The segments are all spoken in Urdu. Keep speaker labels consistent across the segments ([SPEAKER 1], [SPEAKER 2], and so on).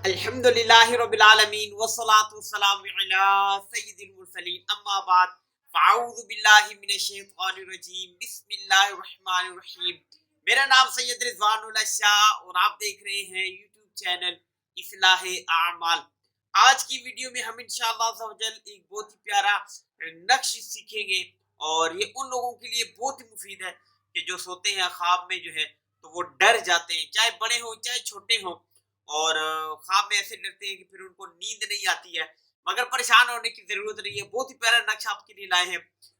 [SPEAKER 1] الحمدللہ رب العالمین والصلاة والسلام علی سید المرسلین اما بعد فاعوذ باللہ من الشیطان الرجیم بسم اللہ الرحمن الرحیم۔ میرا نام سید رضوان اللہ شاہ اور آپ دیکھ رہے ہیں یوٹیوب چینل اصلاح اعمال۔ آج کی ویڈیو میں ہم انشاءاللہ عز و جل ایک بہت ہی پیارا نقش سیکھیں گے اور یہ ان لوگوں کے لیے بہت ہی مفید ہے کہ جو سوتے ہیں خواب میں جو ہے تو وہ ڈر جاتے ہیں، چاہے بڑے ہوں چاہے چھوٹے ہوں، اور خواب میں ایسے ڈرتے ہیں کہ پھر ان کو نیند نہیں آتی ہے، مگر پریشان ہونے کی ضرورت نہیں ہے۔ بہت ہی پیارا نقش آپ کے لیے لائے ہیں،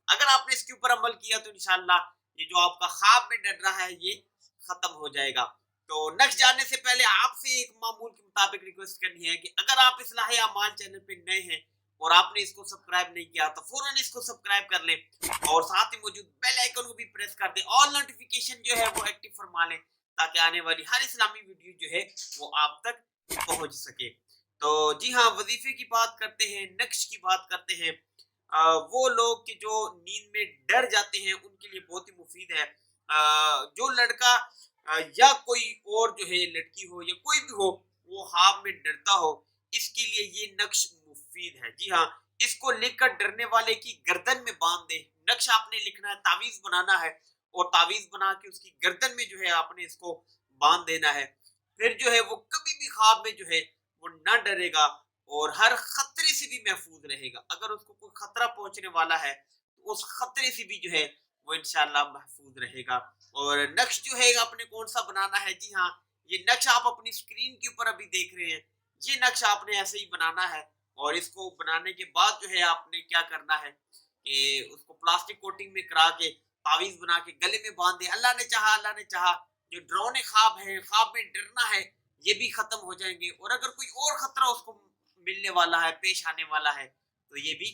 [SPEAKER 1] اگر آپ نے اس کے اوپر عمل کیا تو انشاءاللہ یہ جو آپ کا خواب میں ڈر رہا ہے یہ ختم ہو جائے گا۔ تو نقش جاننے سے پہلے آپ سے ایک معمول کے مطابق ریکویسٹ کرنی ہے کہ اگر آپ اصلاح اعمال چینل پہ نئے ہیں اور آپ نے اس کو سبسکرائب نہیں کیا تو فوراً اس کو سبسکرائب کر لیں اور ساتھ ہی موجود بیل آئیکن کو بھی پریس کر دیں، آل نوٹیفیکیشن جو ہے وہ ایکٹیو فرما لیں تاکہ آنے والی ہر اسلامی ویڈیو جو ہے وہ آپ تک پہنچ سکے۔ تو جی ہاں، وظیفے کی بات کرتے ہیں، نقش کی بات کرتے ہیں۔ وہ لوگ کہ جو نیند میں ڈر جاتے ہیں ان کے لیے بہت ہی مفید ہے۔ جو لڑکا یا کوئی اور جو ہے لڑکی ہو یا کوئی بھی ہو وہ خواب میں ڈرتا ہو، اس کے لیے یہ نقش مفید ہے۔ جی ہاں، اس کو لکھ کر ڈرنے والے کی گردن میں باندھ دیں۔ نقش آپ نے لکھنا ہے، تعویذ بنانا ہے اور تعویذ بنا کے اس کی گردن میں جو ہے آپ نے اس کو باندھ دینا ہے۔ پھر جو ہے وہ کبھی بھی خواب میں جو ہے وہ نہ ڈرے گا اور ہر خطرے سے بھی محفوظ رہے گا۔ اگر اس کو کوئی خطرہ پہنچنے والا ہے تو اس خطرے سے بھی جو ہے وہ انشاءاللہ محفوظ رہے گا۔ اور نقش جو ہے آپ نے کون سا بنانا ہے، جی ہاں یہ نقش آپ اپنی اسکرین کے اوپر ابھی دیکھ رہے ہیں، یہ نقش آپ نے ایسے ہی بنانا ہے۔ اور اس کو بنانے کے بعد جو ہے آپ نے کیا کرنا ہے کہ اس کو پلاسٹک کوٹنگ میں کرا کے تعویذ بنا کے گلے میں باندھ دے۔ اللہ نے چاہا جو ڈرونے خواب ہے، خواب میں ڈرنا ہے، یہ بھی ختم ہو جائیں گے، اور اگر کوئی اور خطرہ اس کو ملنے والا ہے، پیش آنے والا ہے تو یہ بھی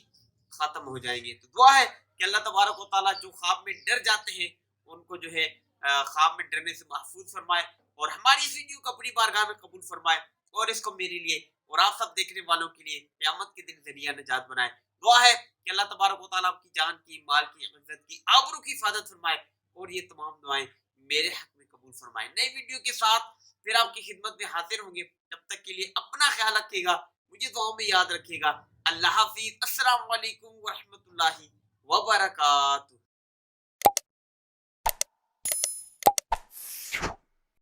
[SPEAKER 1] ختم ہو جائیں گے۔ تو دعا ہے کہ اللہ تبارک و تعالیٰ جو خواب میں ڈر جاتے ہیں ان کو جو ہے خواب میں ڈرنے سے محفوظ فرمائے اور ہماری اس ویڈیو کو اپنی بارگاہ میں قبول فرمائے اور اس کو میرے لیے اور آپ سب دیکھنے والوں کے لیے قیامت کے دن ذریعہ نجات بنائے۔ دعا ہے کہ اللہ تبارک و تعالیٰ آپ کی جان کی، مال کی، عزت کی، آبرو کی حفاظت فرمائے اور یہ تمام دعائیں میرے حق میں قبول فرمائے۔ نئی ویڈیو کے ساتھ پھر آپ کی خدمت میں حاضر ہوں گے، تب تک کے لیے اپنا خیال رکھیے گا، مجھے دعاؤں میں یاد رکھیے گا۔ اللہ حافظ، السلام علیکم ورحمۃ اللہ وبرکاتہ۔